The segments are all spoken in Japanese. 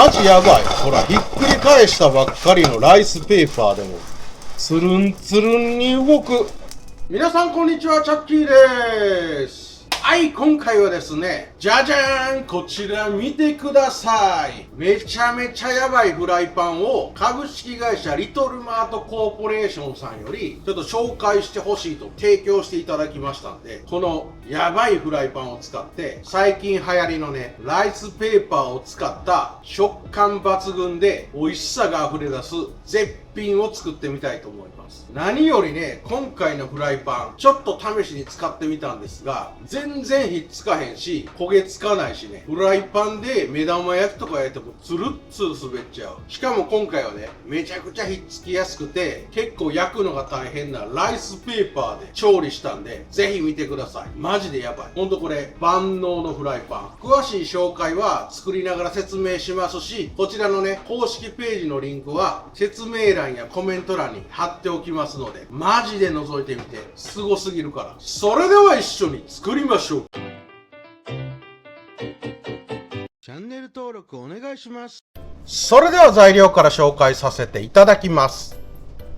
マジやばい。ほら、ひっくり返したばっかりのライスペーパーでも、つるんつるんに動く。皆さんこんにちは、チャッキーです。はい、今回はですね、じゃじゃーん、こちら見てください。めちゃめちゃやばいフライパンを株式会社リトルマートコーポレーションさんよりちょっと紹介してほしいと提供していただきましたんで、このやばいフライパンを使って最近流行りのね、ライスペーパーを使った食感抜群で美味しさが溢れ出す絶品を作ってみたいと思います。何よりね、今回のフライパンちょっと試しに使ってみたんですが、全然ひっつかへんし焦げつかないしね、フライパンで目玉焼きとか焼いてもツルッツル滑っちゃう。しかも今回はね、めちゃくちゃひっつきやすくて結構焼くのが大変なライスペーパーで調理したんで、ぜひ見てください。マジでやばい。ほんとこれ万能のフライパン。詳しい紹介は作りながら説明しますし、こちらのね、公式ページのリンクは説明欄やコメント欄に貼っておきますので、マジで覗いてみて。すごすぎるから。それでは一緒に作りましょう。チャンネル登録お願いします。それでは材料から紹介させていただきます。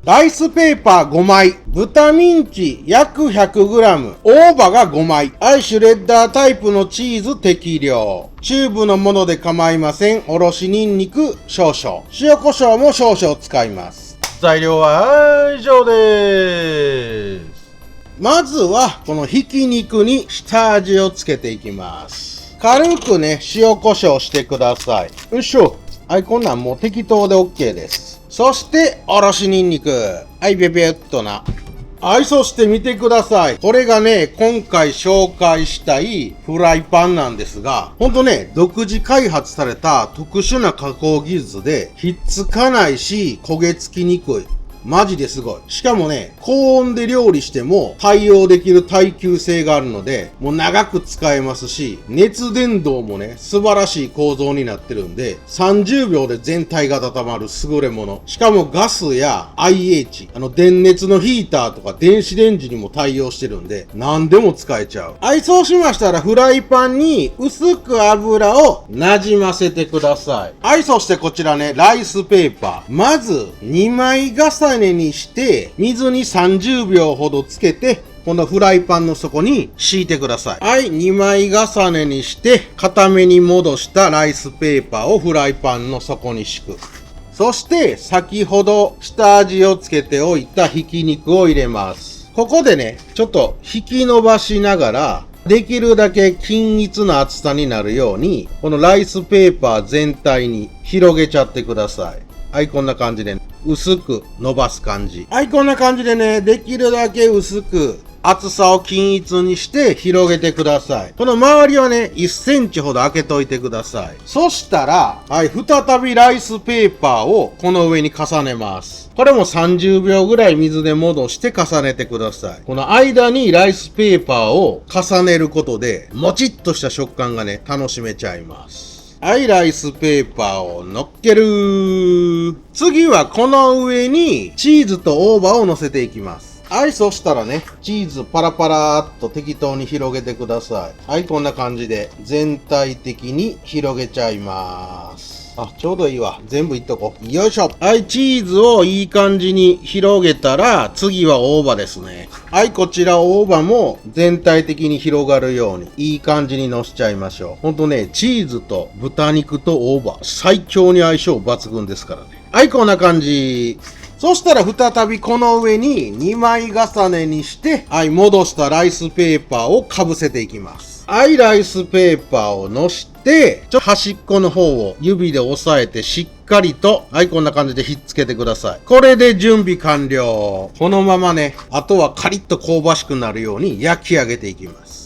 ライスペーパー5枚、豚ミンチ約 100g、大葉が5枚、アイシュレッダータイプのチーズ適量、チューブのもので構いません。おろしニンニク少々、塩コショウも少々使います。材料は以上です。まずはこのひき肉に下味をつけていきます。軽くね、塩コショウしてください。よいしょ。はい、こんなんもう適当で OK です。そして、おろしニンニク。はい、ベベッとな。はい、そして見てください。これがね、今回紹介したいフライパンなんですが、ほんとね、独自開発された特殊な加工技術で、ひっつかないし、焦げつきにくい。マジですごい。しかもね、高温で料理しても対応できる耐久性があるので、もう長く使えますし、熱伝導もね、素晴らしい構造になってるんで、30秒で全体が温まる優れもの。しかもガスや IH、電熱のヒーターとか電子レンジにも対応してるんで、何でも使えちゃう。はい、そうしましたらフライパンに薄く油をなじませてください。はい、そしてこちらね、ライスペーパー。まず、2枚重ねにして水に30秒ほどつけて、このフライパンの底に敷いてください。はい、2枚重ねにして固めに戻したライスペーパーをフライパンの底に敷く。そして先ほど下味をつけておいたひき肉を入れます。ここでね、ちょっと引き伸ばしながらできるだけ均一な厚さになるように、このライスペーパー全体に広げちゃってください。はい、こんな感じで薄く伸ばす感じ。はい、こんな感じでね、できるだけ薄く厚さを均一にして広げてください。この周りはね、1センチほど開けといてください。そしたら、はい、再びライスペーパーをこの上に重ねます。これも30秒ぐらい水で戻して重ねてください。この間にライスペーパーを重ねることで、もちっとした食感がね、楽しめちゃいます。はい、ライスペーパーを乗っける。次はこの上にチーズと大葉を乗せていきます。はい、そしたらね、チーズパラパラーっと適当に広げてください。はい、こんな感じで全体的に広げちゃいます。あ、ちょうどいいわ。全部いっとこう。よいしょ。はい、チーズをいい感じに広げたら、次は大葉ですね。はい、こちら大葉も全体的に広がるように、いい感じにのせちゃいましょう。ほんとね、チーズと豚肉と大葉、最強に相性抜群ですからね。はい、こんな感じ。そしたら再びこの上に2枚重ねにして、はい、戻したライスペーパーをかぶせていきます。はい、ライスペーパーをのして、端っこの方を指で押さえてしっかりと、はい、こんな感じでひっつけてください。これで準備完了。このままね、あとはカリッと香ばしくなるように焼き上げていきます。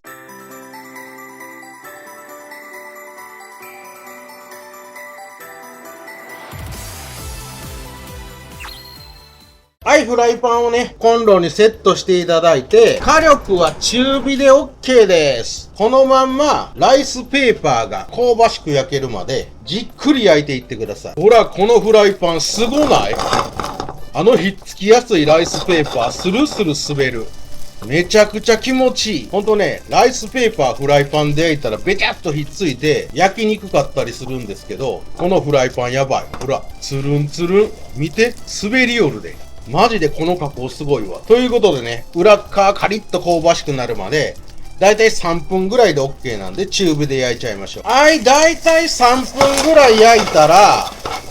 はい、フライパンをね、コンロにセットしていただいて、火力は中火で OK です。このまんま、ライスペーパーが香ばしく焼けるまで、じっくり焼いていってください。ほら、このフライパンすごない？ひっつきやすいライスペーパー、スルスル滑る。めちゃくちゃ気持ちいい。ほんとね、ライスペーパーフライパンで焼いたらべちゃっとひっついて焼きにくかったりするんですけど、このフライパンやばい。ほら、つるんつるん。見て、滑りよるで。マジでこの加工すごいわ。ということでね、裏側カリッと香ばしくなるまで、だいたい3分ぐらいで OK なんで、中火で焼いちゃいましょう。はい、だいたい3分ぐらい焼いたら、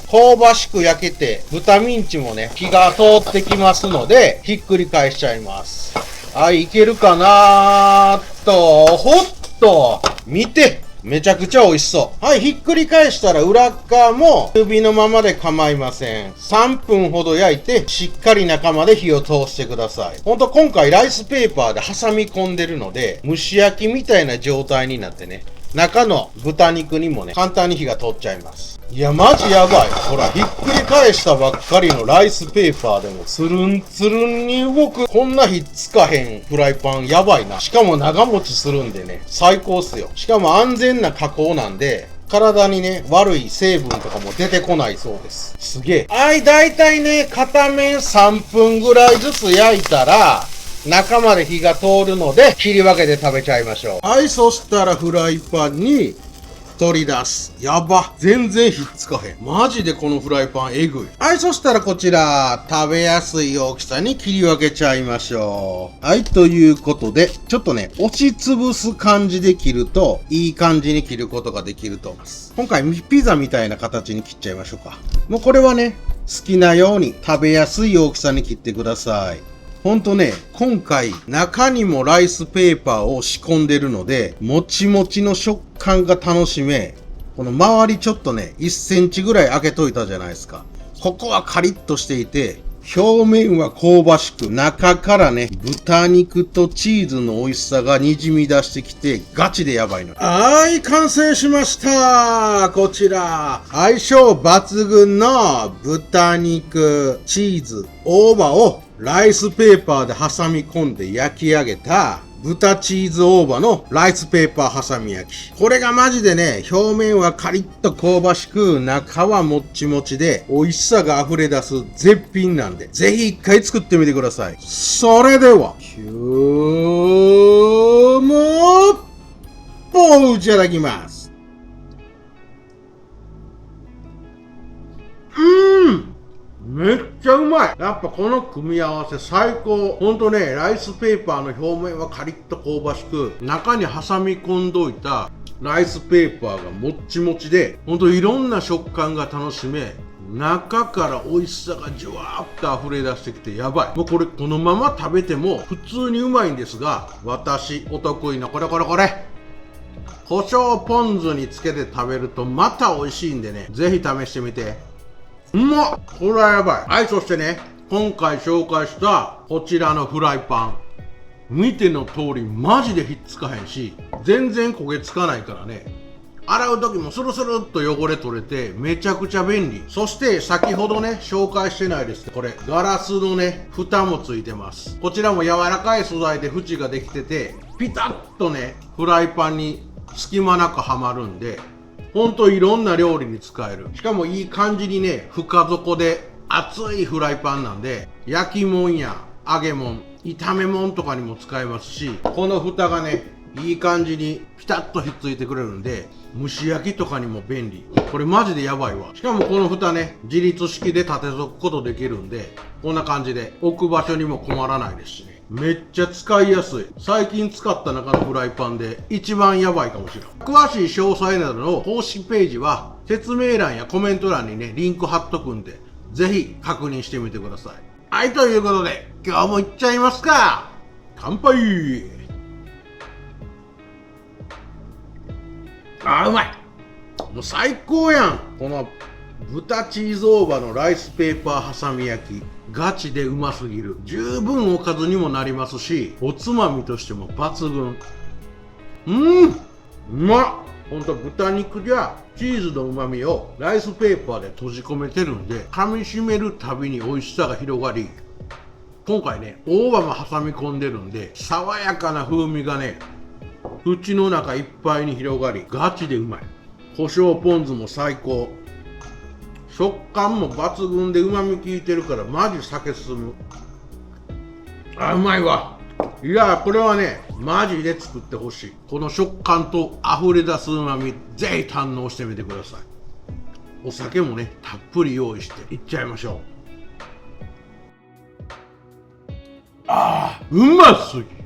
香ばしく焼けて、豚ミンチもね、火が通ってきますので、ひっくり返しちゃいます。はい、いけるかなーと、ほっと、見て、めちゃくちゃ美味しそう。はい、ひっくり返したら裏側も中火のままで構いません。3分ほど焼いて、しっかり中まで火を通してください。ほんと今回ライスペーパーで挟み込んでるので、蒸し焼きみたいな状態になってね、中の豚肉にもね、簡単に火が通っちゃいます。いや、マジやばい。ほら、ひっくり返したばっかりのライスペーパーでも、つるんつるんに動く、こんなひっつかへんフライパンやばいな。しかも長持ちするんでね、最高っすよ。しかも安全な加工なんで、体にね、悪い成分とかも出てこないそうです。すげえ。はい、だいたいね、片面3分ぐらいずつ焼いたら、中まで火が通るので、切り分けて食べちゃいましょう。はい、そしたらフライパンに、取り出す。やば。全然ひっつかへん。マジでこのフライパンえぐい。はい、そしたらこちら、食べやすい大きさに切り分けちゃいましょう。はい、ということで、ちょっとね、押しつぶす感じで切ると、いい感じに切ることができると思います。今回、ピザみたいな形に切っちゃいましょうか。もうこれはね、好きなように食べやすい大きさに切ってください。ほんとね、今回中にもライスペーパーを仕込んでるので、もちもちの食感が楽しめ、この周りちょっとね、1センチぐらい開けといたじゃないですか。ここはカリッとしていて、表面は香ばしく、中からね、豚肉とチーズの美味しさが滲み出してきて、ガチでやばいの。はい、完成しました。こちら、相性抜群の豚肉、チーズ、大葉をライスペーパーで挟み込んで焼き上げた豚チーズ大葉のライスペーパー挟み焼き。これがマジでね、表面はカリッと香ばしく、中はもっちもちで、美味しさが溢れ出す絶品なんで、ぜひ一回作ってみてください。それでは、今日も、いただきます。めっちゃうまい。やっぱこの組み合わせ最高。ほんとね、ライスペーパーの表面はカリッと香ばしく、中に挟み込んどいたライスペーパーがもっちもちで、ほんといろんな食感が楽しめ、中から美味しさがじゅわーっと溢れ出してきてやばい。もうこれこのまま食べても普通にうまいんですが、私お得意のこれ。胡椒ポン酢につけて食べるとまた美味しいんでね、ぜひ試してみて。うまっ！これはやばい。はい、そしてね、今回紹介したこちらのフライパン。見ての通りマジでひっつかへんし、全然焦げつかないからね。洗う時もスルスルっと汚れ取れてめちゃくちゃ便利。そして先ほどね、紹介してないですけど、これガラスのね、蓋もついてます。こちらも柔らかい素材で縁ができてて、ピタッとね、フライパンに隙間なくはまるんで、ほんといろんな料理に使える。しかもいい感じにね、深底で熱いフライパンなんで、焼きもんや揚げもん、炒めもんとかにも使えますし、この蓋がね、いい感じにピタッとひっついてくれるんで、蒸し焼きとかにも便利。これマジでやばいわ。しかもこの蓋ね、自立式で立て続くことできるんで、こんな感じで置く場所にも困らないですしね。めっちゃ使いやすい。最近使った中のフライパンで一番やばいかもしれん。詳しい詳細などの公式ページは説明欄やコメント欄にね、リンク貼っとくんで、ぜひ確認してみてください。はい、ということで、今日もいっちゃいますか。乾杯。うまい。もう最高やん。この豚チーズ大葉のライスペーパー挟み焼き、ガチでうますぎる。十分おかずにもなりますし、おつまみとしても抜群。うまっ。ほんと豚肉じゃチーズの旨味をライスペーパーで閉じ込めてるんで、噛み締めるたびに美味しさが広がり、今回ね、大葉も挟み込んでるんで、爽やかな風味がね、口の中いっぱいに広がり、ガチでうまい。胡椒ポン酢も最高。食感も抜群で旨味効いてるからマジ酒進む。うまいわ。いやこれはねマジで作ってほしい。この食感と溢れ出す旨味ぜひ堪能してみてください。お酒もねたっぷり用意していっちゃいましょう。うますぎ。